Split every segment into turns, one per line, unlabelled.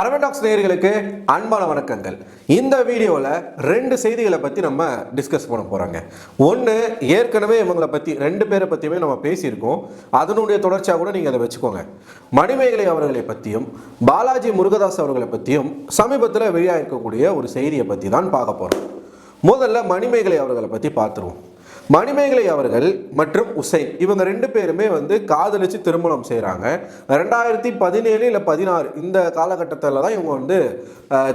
அரவண்டாக்ஸ் நேயர்களுக்கு அன்பான வணக்கங்கள். இந்த வீடியோவில் ரெண்டு செய்திகளை பற்றி நம்ம டிஸ்கஸ் பண்ண போகிறாங்க. ஒன்று, ஏற்கனவே இவங்களை பற்றி ரெண்டு பேரை பற்றியுமே நம்ம பேசியிருக்கோம். அதனுடைய தொடர்ச்சியாக கூட நீங்கள் அதை வச்சுக்கோங்க. மணிமேகலை அவர்களை பற்றியும் பாலாஜி முருகதாஸ் அவர்களை பற்றியும் சமீபத்தில் வெளியாகிருக்கக்கூடிய ஒரு செய்தியை பற்றி தான் பார்க்க போகிறோம். முதல்ல மணிமேகலை அவர்களை பற்றி பார்த்துருவோம். மணிமேகலை அவர்கள் மற்றும் உசைன் இவங்க ரெண்டு பேருமே காதலிச்சு திருமணம் செய்கிறாங்க. 2017 இல்லை 16 இந்த காலகட்டத்தில் தான் இவங்க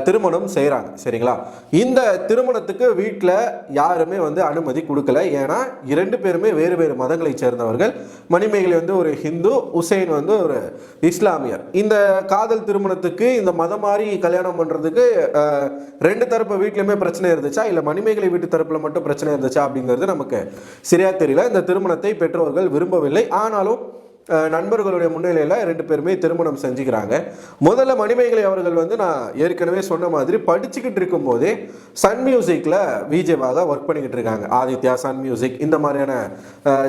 திருமணம் செய்கிறாங்க. சரிங்களா? இந்த திருமணத்துக்கு வீட்டில் யாருமே அனுமதி கொடுக்கல. ஏன்னா இரண்டு பேருமே வேறு வேறு மதங்களை சேர்ந்தவர்கள். மணிமேகலை ஒரு ஹிந்து, உசைன் ஒரு இஸ்லாமியர். இந்த காதல் திருமணத்துக்கு இந்த மதம் மாறி கல்யாணம் பண்ணுறதுக்கு ரெண்டு தரப்பு வீட்லையுமே பிரச்சனை இருந்துச்சா, இல்லை மணிமேகலை வீட்டு தரப்பில் மட்டும் பிரச்சனை இருந்துச்சா அப்படிங்கிறது நமக்கு சரியா தெரியல. இந்த திருமணத்தை பெற்றோர்கள் விரும்பவில்லை. ஆனாலும் நண்பர்களுடைய முன்னிலையில் ரெண்டு பேருமே திருமணம் செஞ்சுக்கிறாங்க. முதல்ல மணிமேகலை அவர்கள் நான் ஏற்கனவே சொன்ன மாதிரி படிச்சுக்கிட்டு இருக்கும் போதே சன் மியூசிக்கில் விஜேவாக ஒர்க் பண்ணிக்கிட்டு இருக்காங்க. ஆதித்யா, சன் மியூசிக் இந்த மாதிரியான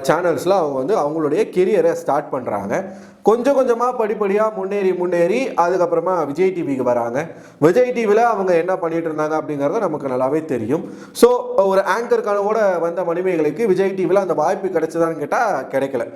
சேனல்ஸில் அவங்க அவங்களுடைய கெரியரை ஸ்டார்ட் பண்ணுறாங்க. கொஞ்சம் கொஞ்சமாக படிப்படியாக முன்னேறி அதுக்கப்புறமா விஜய் டிவிக்கு வராங்க. விஜய் டிவியில் அவங்க என்ன பண்ணிட்டு இருந்தாங்க அப்படிங்கிறத நமக்கு நல்லாவே தெரியும். ஸோ ஒரு ஆங்கர் கனவோட வந்த மணிமேகலைக்கு விஜய் டிவியில் அந்த வாய்ப்பு கிடைச்சதான்னு கேட்டால் கிடைக்கல.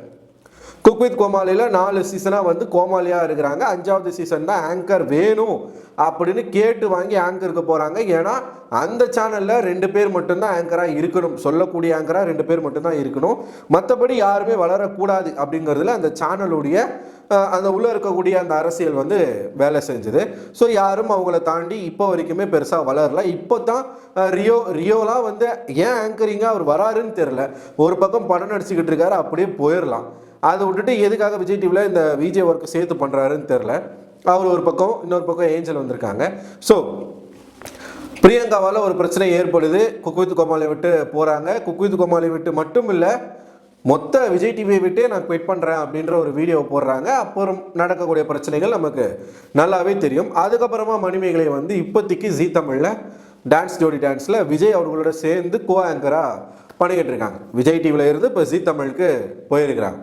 குக் வித் கோமாளியில் 4 சீசனாக கோமாளியாக இருக்கிறாங்க. 5வது சீசன் தான் ஆங்கர் வேணும் அப்படின்னு கேட்டு வாங்கி ஆங்கருக்கு போகிறாங்க. ஏன்னா அந்த சேனலில் 2 பேர் மட்டும்தான் ஆங்கராக இருக்கணும், சொல்லக்கூடிய ஆங்கராக 2 பேர் மட்டும்தான் இருக்கணும், மற்றபடி யாருமே வளரக்கூடாது அப்படிங்கிறதுல அந்த சேனலுடைய அந்த உள்ளே இருக்கக்கூடிய அந்த அரசியல் வேலை செஞ்சுது. ஸோ யாரும் அவங்கள தாண்டி இப்போ வரைக்குமே பெருசாக வளரல. இப்போ தான் ரியோலாம் ஏன் ஆங்கரிங்காக அவர் வராருன்னு தெரில. ஒரு பக்கம் படம் நடிச்சுக்கிட்டு இருக்காரு, அப்படியே போயிடலாம். அதை விட்டுட்டு எதுக்காக விஜய் டிவியில் இந்த விஜே ஒர்க் சேர்த்து பண்ணுறாருன்னு தெரில. அவர் ஒரு பக்கம், இன்னொரு பக்கம் ஏஞ்சல் வந்திருக்காங்க. ஸோ பிரியங்காவால் ஒரு பிரச்சனை ஏற்படுது. குக் வித் கோமாளி விட்டு போகிறாங்க. குக் வித் கோமாளி விட்டு மட்டும் இல்லை, மொத்த விஜய் டிவியை விட்டே நான் குவிட் பண்ணுறேன் அப்படின்ற ஒரு வீடியோ போடுறாங்க. அப்புறம் நடக்கக்கூடிய பிரச்சனைகள் நமக்கு நல்லாவே தெரியும். அதுக்கப்புறமா மணிமேகலை இப்போதைக்கு ஜீ தமிழில் டான்ஸ் ஜோடி டான்ஸில் விஜய் அவர்களோட சேர்ந்து கோ ஆங்கராக பண்ணிக்கிட்டு இருக்காங்க. விஜய் டிவியில் இருந்து இப்போ ஜீ தமிழுக்கு போயிருக்கிறாங்க.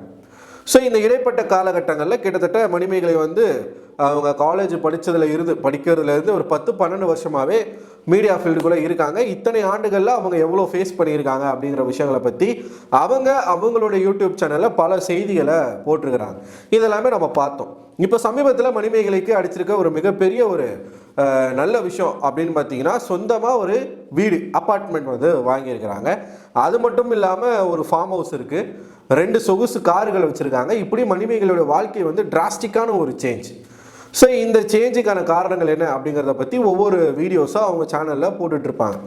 ஸோ இந்த இடைப்பட்ட காலகட்டங்களில் கிட்டத்தட்ட மணிமேகலை அவங்க காலேஜ் படிக்கிறதுலேருந்து ஒரு 10-12 வருஷமாகவே மீடியா ஃபீல்டுக்குள்ளே இருக்காங்க. இத்தனை ஆண்டுகளில் அவங்க எவ்வளோ ஃபேஸ் பண்ணியிருக்காங்க அப்படிங்கிற விஷயங்களை பற்றி அவங்களோட யூடியூப் சேனலில் பல செய்திகளை போட்டிருக்கிறாங்க. இதெல்லாமே நம்ம பார்த்தோம். இப்போ சமீபத்தில் மணிமேகலைக்கு அடிச்சிருக்க ஒரு மிகப்பெரிய ஒரு நல்ல விஷயம் அப்படின்னு பார்த்தீங்கன்னா, சொந்தமாக ஒரு வீடு, அப்பார்ட்மெண்ட் வாங்கியிருக்கிறாங்க. அது மட்டும் இல்லாமல் ஒரு ஃபார்ம் ஹவுஸ் இருக்குது, 2 சொகுசு கார்கள் வச்சுருக்காங்க. இப்படி மணிமேகலையோட வாழ்க்கை டிராஸ்டிக்கான ஒரு சேஞ்ச். ஸோ இந்த சேஞ்சுக்கான காரணங்கள் என்ன அப்படிங்கிறத பற்றி ஒவ்வொரு வீடியோஸாக அவங்க சேனலில் போட்டுட்ருப்பாங்க.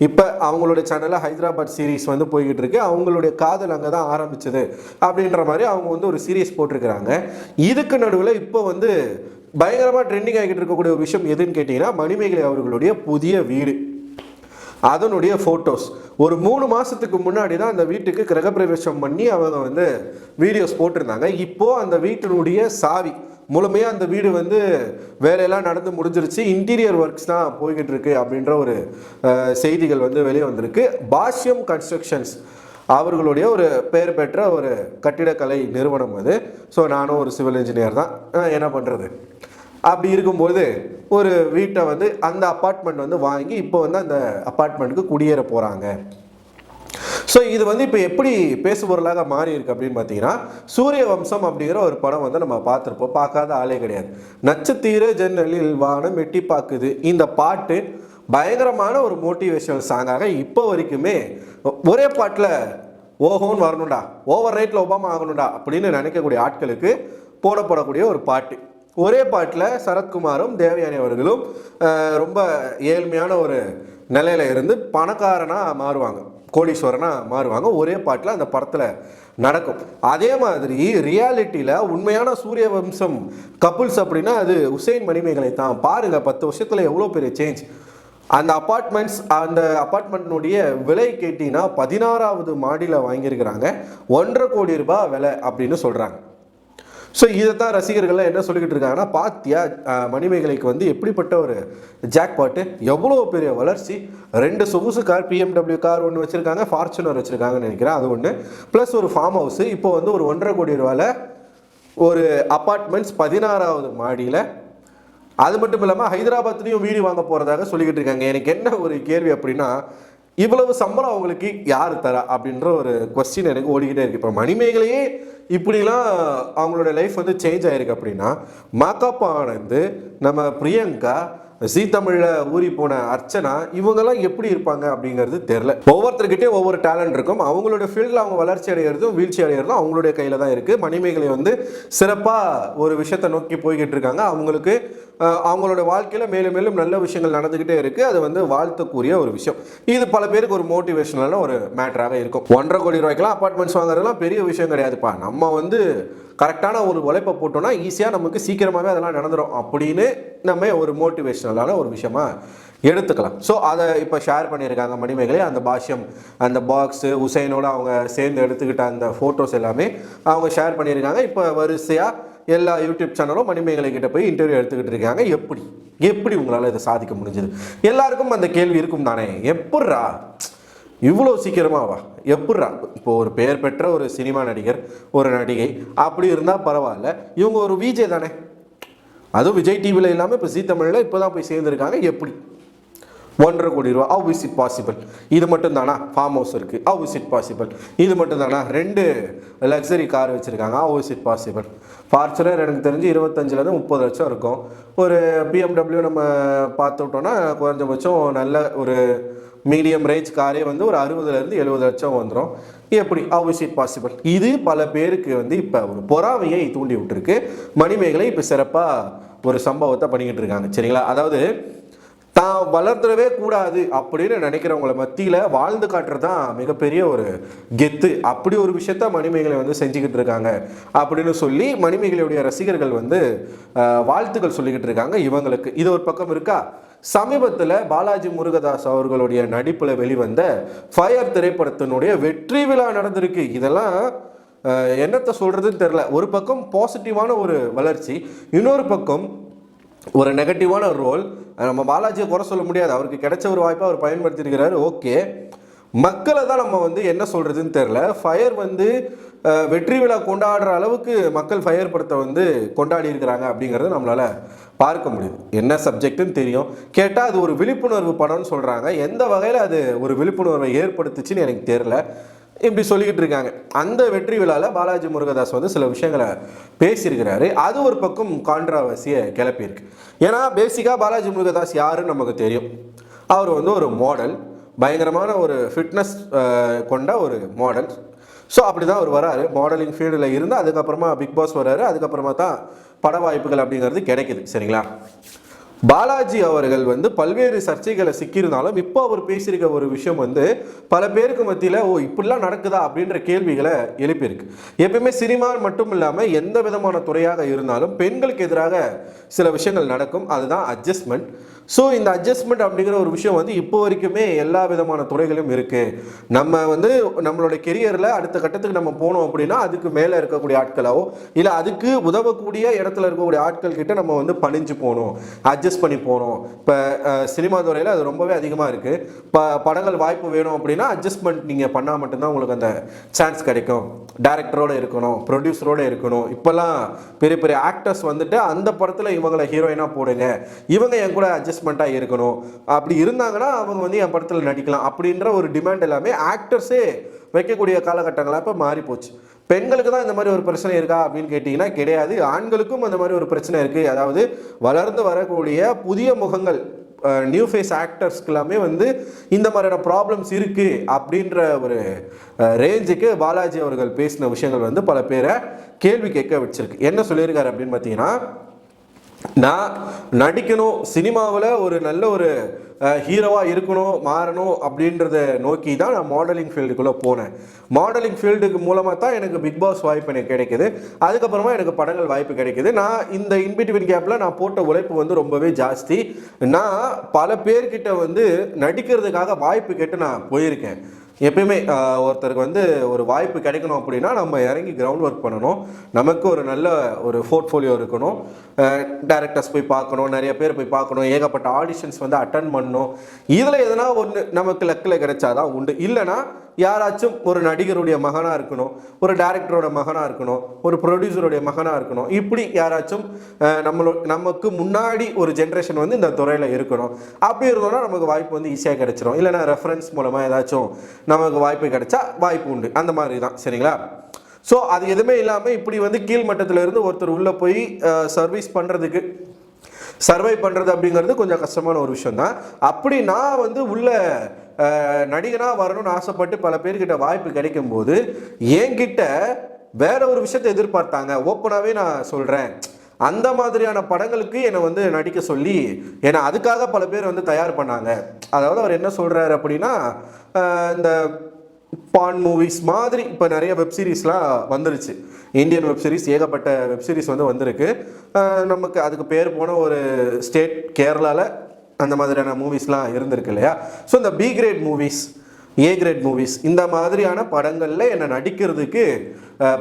இப்போ அவங்களோட சேனலில் ஹைதராபாத் சீரீஸ் போய்கிட்டு இருக்கு. அவங்களுடைய காதல் அங்கே தான் ஆரம்பிச்சது அப்படின்ற மாதிரி அவங்க ஒரு சீரீஸ் போட்டிருக்கிறாங்க. இதுக்கு நடுவில் இப்போ பயங்கரமாக ட்ரெண்டிங் ஆகிட்டு இருக்கக்கூடிய ஒரு விஷயம் எதுன்னு கேட்டிங்கன்னா, மணிமேகலை அவர்களுடைய புதிய வீடு, அதனுடைய ஃபோட்டோஸ். ஒரு 3 மாதத்துக்கு முன்னாடி தான் அந்த வீட்டுக்கு கிரகப்பிரவேசம் பண்ணி அவங்க வீடியோஸ் போட்டிருந்தாங்க. இப்போது அந்த வீட்டினுடைய சாவி முழுமையாக அந்த வீடு வேலையெல்லாம் நடந்து முடிஞ்சிருச்சு, இன்டீரியர் ஒர்க்ஸ் தான் போய்கிட்டு இருக்கு அப்படின்ற ஒரு செய்திகள் வெளியே வந்திருக்கு. பாஷ்யம் கன்ஸ்ட்ரக்ஷன்ஸ் அவர்களுடைய ஒரு பெயர் பெற்ற ஒரு கட்டிடக்கலை நிறுவனம் அது. ஸோ நானும் ஒரு சிவில் இன்ஜினியர் தான், என்ன பண்ணுறது. அப்படி இருக்கும்போது ஒரு வீட்டை அந்த அப்பார்ட்மெண்ட் வாங்கி இப்போ அந்த அப்பார்ட்மெண்ட்டுக்கு குடியேற போகிறாங்க. ஸோ இது இப்போ எப்படி பேசுபொருளாக மாறி இருக்கு அப்படின்னு பார்த்தீங்கன்னா, சூரிய வம்சம் அப்படிங்கிற ஒரு படம் நம்ம பார்த்துருப்போம். பார்க்காத ஆளே கிடையாது. நட்சத்திர ஜன்னலில் வானம் எட்டி பார்க்குது, இந்த பாட்டு பயங்கரமான ஒரு மோட்டிவேஷனல் சாங்காக இப்போ வரைக்குமே ஒரே பாட்டில் ஓஹோன்னு வரணும்டா, ஓவர் ரைட்டில் ஒபாமா ஆகணும்டா அப்படின்னு நினைக்கக்கூடிய ஆட்களுக்கு போடப்படக்கூடிய ஒரு பாட்டு. ஒரே பாட்டில் சரத்குமாரும் தேவயானி அவர்களும் ரொம்ப ஏழ்மையான ஒரு நிலையில் இருந்து பணக்காரனாக மாறுவாங்க, கோடீஸ்வரனாக மாறுவாங்க. ஒரே பாட்டில் அந்த படத்தில் நடக்கும். அதே மாதிரி ரியாலிட்டியில் உண்மையான சூரிய வம்சம் கப்புள்ஸ் அப்படின்னா அது உசைன் மணிமேகலை தான். பாருங்கள், 10 வருஷத்தில் எவ்வளோ பெரிய சேஞ்ச். அந்த அப்பார்ட்மெண்ட்னுடைய விலை கேட்டிங்கன்னா 16வது மாடியில் வாங்கியிருக்கிறாங்க. 1.5 கோடி ரூபாய் விலை அப்படின்னு சொல்கிறாங்க. ஸோ இதைத்தான் ரசிகர்கள்லாம் என்ன சொல்லிக்கிட்டு இருக்காங்கன்னா, பாத்தியா மணிமேகலைக்கு எப்படிப்பட்ட ஒரு ஜாக்பாட்டு, எவ்வளோ பெரிய வளர்ச்சி. 2 சொகுசு கார், BMW கார் ஒன்று வச்சுருக்காங்க, ஃபார்ச்சுனர் வச்சுருக்காங்கன்னு நினைக்கிறேன், அது ஒன்று. ப்ளஸ் ஒரு ஃபார்ம் ஹவுஸு. இப்போ ஒரு 1.5 கோடி ரூபாயில் ஒரு அப்பார்ட்மெண்ட்ஸ் 16வது மாடியில் அது மட்டும் இல்லாமல் ஹைதராபாத்லேயும் வீடு வாங்க போகிறதாக சொல்லிக்கிட்டு இருக்காங்க. எனக்கு என்ன ஒரு கேள்வி அப்படின்னா, இவ்வளவு சம்பளம் அவங்களுக்கு யார் தரா அப்படின்ற ஒரு கொஸ்டின் எனக்கு ஓடிக்கிட்டே இருக்குது. இப்போ மணிமேகலையே இப்படிலாம் அவங்களோட லைஃப் வந்து சேஞ்ச் ஆகிருக்கு அப்படின்னா, மாகாப்பா ஆனந்த், நம்ம பிரியங்கா, ஜீ தமிழ்ல ஊறி போன அர்ச்சனா, இவங்கெல்லாம் எப்படி இருப்பாங்க அப்படிங்கிறது தெரியல. ஒவ்வொருத்தர்கிட்டே ஒவ்வொரு டேலண்ட் இருக்கும். அவங்களோட ஃபீல்டில் அவங்க வளர்ச்சி அடைகிறதும் வீழ்ச்சி அடைகிறதும் அவங்களுடைய கையில் தான் இருக்குது. மணிமேகலை வந்து சிறப்பாக ஒரு விஷயத்தை நோக்கி போய்கிட்டு இருக்காங்க. அவங்களுக்கு அவங்களோட வாழ்க்கையில் மேலும் மேலும் நல்ல விஷயங்கள் நடந்துக்கிட்டே இருக்குது. அது வந்து வாழ்த்துக்குரிய ஒரு விஷயம். இது பல பேருக்கு ஒரு மோட்டிவேஷனலான ஒரு மேட்டராக இருக்கும். 1.5 கோடி ரூபாய்க்கெல்லாம் அப்பார்ட்மெண்ட்ஸ் வாங்குறதுலாம் பெரிய விஷயம் கிடையாதுப்பா. நம்ம வந்து கரெக்டான ஒரு உழைப்பை போட்டோம்னா ஈஸியாக நமக்கு சீக்கிரமாகவே அதெல்லாம் நடந்துடும் அப்படின்னு நம்ம ஒரு மோட்டிவேஷனலான ஒரு விஷயமா எடுத்துக்கலாம். ஸோ அதை இப்போ ஷேர் பண்ணியிருக்காங்க மணிமேகலை. அந்த பாஷ்யம், அந்த பாக்ஸு, உசைனோட அவங்க சேர்ந்து எடுத்துக்கிட்ட அந்த ஃபோட்டோஸ் எல்லாமே அவங்க ஷேர் பண்ணியிருக்காங்க. இப்போ வரிசையாக எல்லா யூடியூப் சேனலும் மணிமேகலை கிட்ட போய் இன்டர்வியூ எடுத்துக்கிட்டு இருக்காங்க. எப்படி உங்களால் இதை சாதிக்க முடிஞ்சது? எல்லாருக்கும் அந்த கேள்வி இருக்கும் தானே, எப்பட்றா இவ்வளோ சீக்கிரமாவா, எப்பட்றா? இப்போ ஒரு பெயர் பெற்ற ஒரு சினிமா நடிகர், ஒரு நடிகை அப்படி இருந்தால் பரவாயில்ல, இவங்க ஒரு விஜே தானே, அதுவும் விஜய் டிவியில் இல்லாமல் இப்போ ஜீ தமிழில் இப்போ தான் போய் சேர்ந்துருக்காங்க. எப்படி 1.5 கோடி ரூபா? How is it possible? இது மட்டும் தானா? ஃபார்ம் ஹவுஸ் இருக்குது, ஹவ் இஸ் இட் பாசிபிள்? இது மட்டும் தானா? 2 லக்ஸரி கார் வச்சுருக்காங்க, how is it possible? Fortuner எனக்கு தெரிஞ்சு 25,000 30 லட்சம் இருக்கும். ஒரு BMW நம்ம பார்த்துட்டோன்னா குறைஞ்சபட்சம் நல்ல ஒரு மீடியம் ரேஞ்ச் காரே வந்து ஒரு 60,000 70 லட்சம் வந்துடும். எப்படி? How is it possible? இது பல பேருக்கு வந்து இப்போ ஒரு பொறாமையை தூண்டி விட்டுருக்கு. மணிமேகலை இப்போ சிறப்பாக ஒரு சம்பவத்தை பண்ணிக்கிட்டு இருக்காங்க. சரிங்களா? அதாவது தான் வளர்ந்துடவே கூடாது அப்படின்னு நினைக்கிறவங்கள மத்தியில் வாழ்ந்து காட்டுறது தான் மிகப்பெரிய ஒரு கெத்து. அப்படி ஒரு விஷயத்த மணிமேகலை வந்து செஞ்சுக்கிட்டு இருக்காங்க அப்படின்னு சொல்லி மணிமேகலையுடைய ரசிகர்கள் வந்து வாழ்த்துக்கள் சொல்லிக்கிட்டு இருக்காங்க இவங்களுக்கு. இது ஒரு பக்கம் இருக்கா, சமீபத்தில் பாலாஜி முருகதாஸ் அவர்களுடைய நடிப்பில் வெளிவந்த ஃபயர் திரைப்படத்தினுடைய வெற்றி விழா நடந்திருக்கு. இதெல்லாம் என்னத்தை சொல்கிறதுன்னு தெரில. ஒரு பக்கம் பாசிட்டிவான ஒரு வளர்ச்சி, இன்னொரு பக்கம் ஒரு நெகட்டிவான ரோல். நம்ம பாலாஜியை குறை சொல்ல முடியாது, அவருக்கு கிடைச்ச ஒரு வாய்ப்பை அவர் பயன்படுத்தியிருக்கிறாரு. ஓகே, மக்களை தான் நம்ம வந்து என்ன சொல்கிறதுன்னு தெரில. ஃபயர் வந்து வெற்றி விழா கொண்டாடுற அளவுக்கு மக்கள் ஃபயர் படத்தை வந்து கொண்டாடி இருக்கிறாங்க அப்படிங்கிறத நம்மளால் பார்க்க முடியுது. என்ன சப்ஜெக்ட்டுன்னு தெரியும், கேட்டால் அது ஒரு விழிப்புணர்வு படம்னு சொல்கிறாங்க. எந்த வகையில் அது ஒரு விழிப்புணர்வை ஏற்படுத்துச்சுன்னு எனக்கு தெரில. இப்படி சொல்லிக்கிட்டு இருக்காங்க. அந்த வெற்றி விழாவில் பாலாஜி முருகதாஸ் வந்து சில விஷயங்களை பேசியிருக்கிறாரு. அது ஒரு பக்கம் கான்ட்ராவர்சியை கிளப்பியிருக்கு. ஏன்னா பேசிக்காக பாலாஜி முருகதாஸ் யாருன்னு நமக்கு தெரியும். அவர் வந்து ஒரு மாடல், பயங்கரமான ஒரு ஃபிட்னஸ் கொண்ட ஒரு மாடல். ஸோ அப்படி தான் அவர் வராரு. மாடலிங் ஃபீல்டில் இருந்து அதுக்கப்புறமா பிக் பாஸ் வராரு. அதுக்கப்புறமா தான் பட வாய்ப்புகள் அப்படிங்கிறது கிடைக்குது. சரிங்களா? பாலாஜி அவர்கள் வந்து பல்வேறு சர்ச்சைகளை சிக்கியிருந்தாலும் இப்போ அவர் பேசியிருக்க ஒரு விஷயம் வந்து பல பேருக்கு மத்தியில் இப்படிலாம் நடக்குதா அப்படின்ற கேள்விகளை எழுப்பியிருக்கு. எப்பயுமே சினிமா மட்டும் இல்லாமல் எந்த விதமான துறையாக இருந்தாலும் பெண்களுக்கு எதிராக சில விஷயங்கள் நடக்கும். அதுதான் அட்ஜஸ்ட்மெண்ட். ஸோ இந்த அட்ஜஸ்ட்மெண்ட் அப்படிங்கிற ஒரு விஷயம் வந்து இப்போ வரைக்குமே எல்லா விதமான துறைகளும் இருக்குது. நம்ம வந்து நம்மளோட கெரியரில் அடுத்த கட்டத்துக்கு நம்ம போனோம் அப்படின்னா அதுக்கு மேலே இருக்கக்கூடிய ஆட்களாவோ இல்லை அதுக்கு உதவக்கூடிய இடத்துல இருக்கக்கூடிய ஆட்கள் கிட்ட நம்ம வந்து பணிஞ்சு போகணும், அட்ஜஸ்ட் பண்ணி போகணும். இப்போ சினிமா துறையில் அது ரொம்பவே அதிகமாக இருக்குது. படங்கள் வாய்ப்பு வேணும் அப்படின்னா அட்ஜஸ்ட்மெண்ட் நீங்கள் பண்ணால் மட்டும்தான் உங்களுக்கு அந்த சான்ஸ் கிடைக்கும். டைரக்டரோடு இருக்கணும், ப்ரொடியூசரோடு இருக்கணும். இப்போல்லாம் பெரிய பெரிய ஆக்டர்ஸ் வந்துட்டு அந்த படத்தில் இவங்களை ஹீரோயினாக போடுங்க, இவங்க என் கூட அட்ஜஸ்ட்மெண்ட்டாக இருக்கணும், அப்படி இருந்தாங்கன்னா அவங்க வந்து என் படத்தில் நடிக்கலாம் அப்படின்ற ஒரு டிமாண்ட் எல்லாமே ஆக்டர்ஸே வைக்கக்கூடிய காலகட்டங்களாக இப்போ மாறி போச்சு. பெண்களுக்கு தான் இந்த மாதிரி ஒரு பிரச்சனை இருக்கா அப்படின்னு கேட்டிங்கன்னா கிடையாது. ஆண்களுக்கும் அந்த மாதிரி ஒரு பிரச்சனை இருக்குது. அதாவது வளர்ந்து வரக்கூடிய புதிய முகங்கள், நியூ ஃபேஸ் ஆக்டர்ஸ்க்கு எல்லாமே வந்து இந்த மாதிரியான ப்ராப்ளம்ஸ் இருக்குது அப்படின்ற ஒரு ரேஞ்சுக்கு பாலாஜி அவர்கள் பேசின விஷயங்கள் வந்து பல பேரை கேள்வி கேட்க வச்சிருக்கு. என்ன சொல்லியிருக்காரு அப்படின்னு பார்த்தீங்கன்னா, நான் நடிக்கணும், சினிமாவில் ஒரு நல்ல ஒரு ஹீரோவாக இருக்கணும், மாறணும் அப்படின்றத நோக்கி தான் நான் மாடலிங் ஃபீல்டுக்குள்ளே போனேன். மாடலிங் ஃபீல்டுக்கு மூலமாக தான் எனக்கு பிக் பாஸ் வாய்ப்பு எனக்கு கிடைக்குது. அதுக்கப்புறமா எனக்கு படங்கள் வாய்ப்பு கிடைக்குது. நான் இந்த இன்பிட்வீன் கேப்பில் நான் போட்ட உழைப்பு வந்து ரொம்பவே ஜாஸ்தி. நான் பல பேர்கிட்ட வந்து நடிக்கிறதுக்காக வாய்ப்பு கேட்டு நான் போயிருக்கேன். எப்பயுமே ஒருத்தருக்கு வந்து ஒரு வாய்ப்பு கிடைக்கணும் அப்படின்னா நம்ம இறங்கி கிரவுண்ட் ஒர்க் பண்ணணும். நமக்கு ஒரு நல்ல ஒரு போர்ட்ஃபோலியோ இருக்கணும். டைரக்டர்ஸ் போய் பார்க்கணும், நிறைய பேர் போய் பார்க்கணும், ஏகப்பட்ட ஆடிஷன்ஸ் வந்து அட்டன் பண்ணணும். இதில் எதனா ஒன்று நமக்கு லக்கில் கிடைச்சாதான் உண்டு. இல்லைனா யாராச்சும் ஒரு நடிகருடைய மகனாக இருக்கணும், ஒரு டைரக்டரோட மகனாக இருக்கணும், ஒரு ப்ரொடியூசருடைய மகனாக இருக்கணும், இப்படி யாராச்சும் நமக்கு முன்னாடி ஒரு ஜென்ரேஷன் வந்து இந்த துறையில் இருக்கணும். அப்படி இருந்தோம்னா நமக்கு வாய்ப்பு வந்து ஈஸியாக கிடைச்சிரும். இல்லைனா ரெஃபரன்ஸ் மூலமாக ஏதாச்சும் நமக்கு வாய்ப்பு கிடைச்சா வாய்ப்பு உண்டு. அந்த மாதிரி தான். சரிங்களா? ஸோ அது எதுவுமே இல்லாமல் இப்படி வந்து கீழ்மட்டத்தில் இருந்து ஒருத்தர் உள்ளே போய் சர்வை பண்ணுறது அப்படிங்கிறது கொஞ்சம் கஷ்டமான ஒரு விஷயம் தான். அப்படி நான் வந்து உள்ள நடிகனாக வரணும்னு ஆசைப்பட்டு பல பேர்கிட்ட வாய்ப்பு கிடைக்கும் போது என்கிட்ட வேற ஒரு விஷயத்தை எதிர்பார்த்தாங்க. ஓப்பனாகவே நான் சொல்கிறேன், அந்த மாதிரியான படங்களுக்கு என்னை வந்து நடிக்க சொல்லி என்னை அதுக்காக பல பேர் வந்து தயார் பண்ணாங்க. அதாவது அவர் என்ன சொல்கிறாரு அப்படின்னா, இந்த பான் மூவிஸ் மாதிரி இப்போ நிறைய வெப்சீரிஸ்லாம் வந்துருச்சு. இந்தியன் வெப்சீரிஸ் ஏகப்பட்ட வெப்சீரிஸ் வந்து வந்திருக்கு. நமக்கு அதுக்கு பேர் போன ஒரு ஸ்டேட் கேரளாவில் அந்த மாதிரியான மூவிஸ்லாம் இருந்திருக்கு இல்லையா? ஸோ இந்த பி கிரேட் மூவிஸ், ஏ கிரேட் மூவிஸ், இந்த மாதிரியான படங்களில் என்னை நடிக்கிறதுக்கு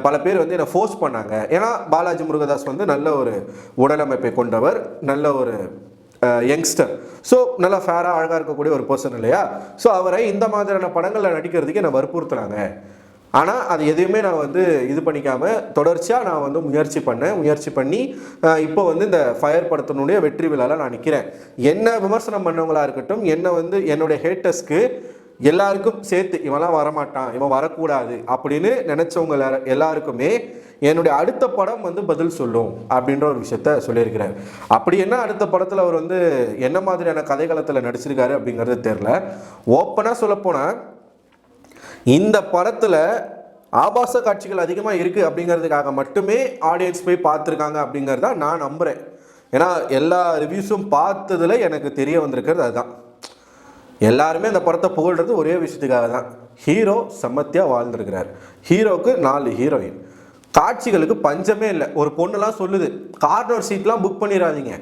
பல பேர் வந்து என்னை ஃபோர்ஸ் பண்ணாங்க. ஏன்னா பாலாஜி முருகதாஸ் வந்து நல்ல ஒரு உடலமைப்பை கொண்டவர், நல்ல ஒரு யங்ஸ்டர், ஸோ நல்லா ஃபேராக அழகாக இருக்கக்கூடிய ஒரு பர்சன் இல்லையா? ஸோ அவரை இந்த மாதிரியான படங்களில் நடிக்கிறதுக்கு என்னை வற்புறுத்துனாங்க. ஆனால் அது எதையுமே நான் வந்து இது பண்ணிக்காமல் தொடர்ச்சியாக நான் வந்து முயற்சி பண்ணி இப்போ வந்து இந்த ஃபயர் படத்தினுடைய வெற்றி விழாவில் நான் நிற்கிறேன். என்ன விமர்சனம் பண்ணவங்களாக இருக்கட்டும், என்ன வந்து என்னுடைய ஹேட்டர்ஸ்க்கு எல்லாருக்கும் சேர்த்து இவன்லாம் வரமாட்டான், இவன் வரக்கூடாது அப்படின்னு நினச்சவங்க எல்லாருக்குமே என்னுடைய அடுத்த படம் வந்து பதில் சொல்லும் அப்படின்ற ஒரு விஷயத்த சொல்லியிருக்கிறார். அப்படி என்ன அடுத்த படத்தில் அவர் வந்து என்ன மாதிரியான கதைக்களத்தில் நடிச்சிருக்காரு அப்படிங்கிறது தெரில. ஓப்பனாக சொல்லப்போனால் இந்த படத்தில் ஆபாச காட்சிகள் அதிகமாக இருக்குது அப்படிங்கிறதுக்காக மட்டுமே ஆடியன்ஸ் போய் பார்த்துருக்காங்க அப்படிங்கிறத நான் நம்புகிறேன். ஏன்னா எல்லா ரிவ்யூஸும் பார்த்ததில் எனக்கு தெரிய வந்திருக்கிறது அதுதான். எல்லாருமே அந்த படத்தை புகழ்கிறது ஒரே விஷயத்துக்காக தான். ஹீரோ செம்மத்தியாக வாழ்ந்துருக்கிறார், ஹீரோவுக்கு 4 ஹீரோயின், காட்சிகளுக்கு பஞ்சமே இல்லை. ஒரு பொண்ணுலாம் சொல்லுது, கார்னர் சீட்லாம் புக் பண்ணிடாதீங்க,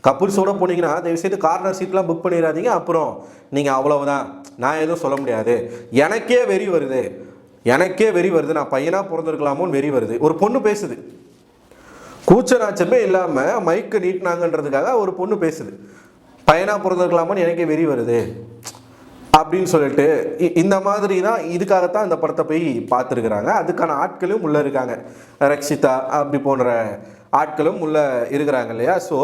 கப்புள்ஸோடு போனீங்கன்னா தயவுசெய்து கார்னர் சீட்லாம் புக் பண்ணிடாதீங்க, அப்புறம் நீங்கள் அவ்வளவுதான், நான் எதுவும் சொல்ல முடியாது, எனக்கே வெறி வருது, நான் பையனாக பிறந்திருக்கலாமோன்னு வெறி வருது. ஒரு பொண்ணு பேசுது, கூச்ச நாச்சமே இல்லாமல் மைக்கு நீட்டினாங்கன்றதுக்காக ஒரு பொண்ணு பேசுது, பையனாக பிறந்திருக்கலாமோன்னு எனக்கே வெறி வருது அப்படின்னு சொல்லிட்டு. இந்த மாதிரி தான், இதுக்காகத்தான் இந்த படத்தை போய் பார்த்துருக்குறாங்க. அதுக்கான ஆட்களும் உள்ளே இருக்காங்க, ரக்ஷிதா அப்படி போன்ற ஆட்களும் உள்ளே இருக்கிறாங்க இல்லையா? ஸோ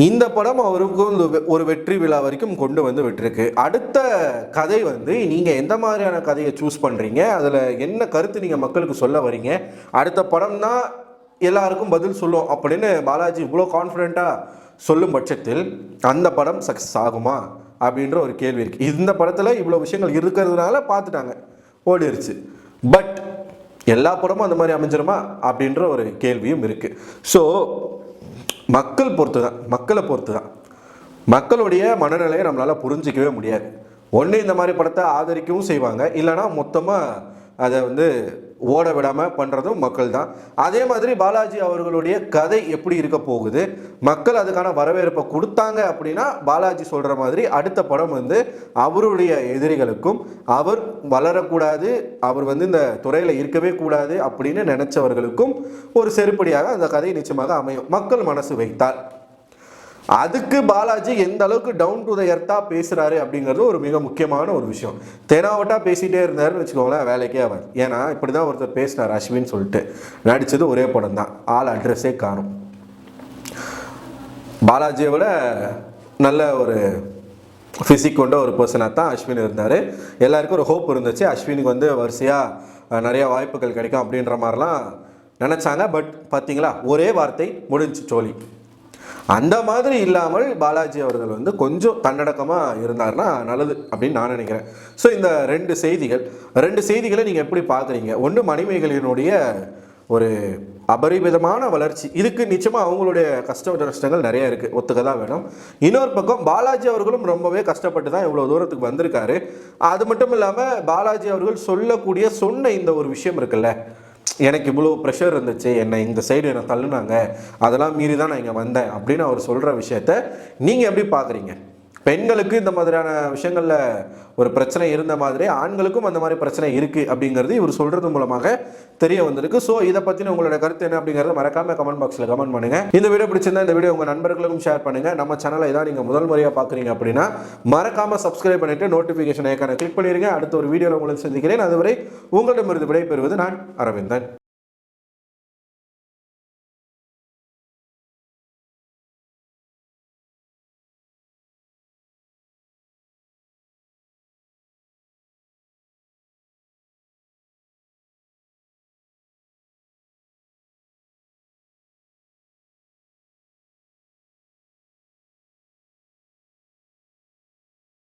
இந்த படம் அவருக்கு ஒரு வெற்றி விழா வரைக்கும் கொண்டு வந்து விட்டுருக்கு. அடுத்த கதை வந்து நீங்கள் எந்த மாதிரியான கதையை சூஸ் பண்ணுறீங்க, அதில் என்ன கருத்து நீங்கள் மக்களுக்கு சொல்ல வரீங்க, அடுத்த படம் தான் எல்லாருக்கும் பதில் சொல்லும் அப்படின்னு பாலாஜி இவ்வளோ கான்ஃபிடெண்ட்டாக சொல்லும் பட்சத்தில் அந்த படம் சக்ஸஸ் ஆகுமா அப்படின்ற ஒரு கேள்வி இருக்குது. இந்த படத்தில் இவ்வளோ விஷயங்கள் இருக்கிறதுனால பார்த்துட்டாங்க, ஓடிருச்சு. பட் எல்லா படமும் அந்த மாதிரி அமைஞ்சிருமா அப்படின்ற ஒரு கேள்வியும் இருக்குது. ஸோ மக்களை பொறுத்து தான் மக்களுடைய மனநிலையை நம்மளால் புரிஞ்சிக்கவே முடியாது. ஒன்று இந்த மாதிரி படத்தை ஆதரிக்கவும் செய்வாங்க, இல்லைனா மொத்தமாக அதை வந்து ஓட விடாமல் பண்ணுறதும் மக்கள் தான். அதே மாதிரி பாலாஜி அவர்களுடைய கதை எப்படி இருக்க போகுது, மக்கள் அதுக்கான வரவேற்பை கொடுத்தாங்க அப்படின்னா பாலாஜி சொல்கிற மாதிரி அடுத்த படம் வந்து அவருடைய எதிரிகளுக்கும், அவர் வளரக்கூடாது, அவர் வந்து இந்த துறையில் இருக்கவே கூடாது அப்படின்னு நினச்சவர்களுக்கும் ஒரு செருப்படியாக அந்த கதை நிச்சயமாக அமையும், மக்கள் மனசு வைத்தால். அதுக்கு பாலாஜி எந்த அளவுக்கு டவுன் டு த எர்த்தா பேசுகிறாரு அப்படிங்கிறது ஒரு மிக முக்கியமான ஒரு விஷயம். தெனாவட்டா பேசிகிட்டே இருந்தாருன்னு வச்சுக்கோங்களேன், வேலைக்கே ஆவார். ஏன்னா இப்படி தான் ஒருத்தர் பேசினார் அஸ்வின் சொல்லிட்டு, நடித்தது ஒரே படம் தான், ஆள் அட்ரஸே காணும். பாலாஜியை விட நல்ல ஒரு ஃபிசிக் கொண்ட ஒரு பர்சனாக தான் அஸ்வின் இருந்தார். எல்லாருக்கும் ஒரு ஹோப் இருந்துச்சு, அஸ்வினுக்கு வந்து வரிசையாக நிறையா வாய்ப்புகள் கிடைக்கும் அப்படின்ற மாதிரிலாம் நினச்சாங்க. பட் பார்த்தீங்களா, ஒரே வார்த்தை முடிஞ்சு சோழி. அந்த மாதிரி இல்லாமல் பாலாஜி அவர்கள் வந்து கொஞ்சம் தன்னடக்கமாக இருந்தார்னா நல்லது அப்படின்னு நான் நினைக்கிறேன். ஸோ இந்த ரெண்டு செய்திகளை நீங்கள் எப்படி பார்க்குறீங்க? ஒன்று, மணிமேகலையினுடைய ஒரு அபரிமிதமான வளர்ச்சி, இதுக்கு நிச்சயமாக அவங்களுடைய கஷ்டங்கள் நிறைய இருக்குது, ஒத்துக்க தான் வேணும். இன்னொரு பக்கம் பாலாஜி அவர்களும் ரொம்பவே கஷ்டப்பட்டு தான் இவ்வளோ தூரத்துக்கு வந்திருக்காரு. அது மட்டும் இல்லாமல் பாலாஜி அவர்கள் சொன்ன இந்த ஒரு விஷயம் இருக்குல்ல, எனக்கு இவ்வளோ ப்ரெஷர் இருந்துச்சு, என்னை இந்த சைடு என்னை தள்ளுனாங்க, அதெல்லாம் மீறி தான் நான் இங்கே வந்தேன் அப்படின்னு அவர் சொல்கிற விஷயத்த நீங்கள் எப்படி பார்க்குறீங்க? பெண்களுக்கு இந்த மாதிரியான விஷயங்களில் ஒரு பிரச்சனை இருந்த மாதிரி ஆண்களுக்கும் அந்த மாதிரி பிரச்சனை இருக்குது அப்படிங்கிறது இவர் சொல்கிறது மூலமாக தெரிய வந்திருக்கு. ஸோ இதை பற்றின உங்களோட கருத்து என்ன அப்படிங்கிறத மறக்காம கமெண்ட் பாக்ஸில் கமெண்ட் பண்ணுங்கள். இந்த வீடியோ பிடிச்சிருந்தா இந்த வீடியோ உங்கள் நண்பர்களுக்கும் ஷேர் பண்ணுங்கள். நம்ம சேனலை இதான் நீங்கள் முதல் முறையாக பார்க்குறீங்க அப்படின்னா மறக்காமல் சப்ஸ்கிரைப் பண்ணிவிட்டு நோட்டிஃபிகேஷன் ஐக்கானை கிளிக் பண்ணிடுங்க. அடுத்த ஒரு வீடியோவில் உங்களை சந்திக்கிறேன். அதுவரை உங்களிடமிருந்து விடைபெறுவது நான் அரவிந்தன்.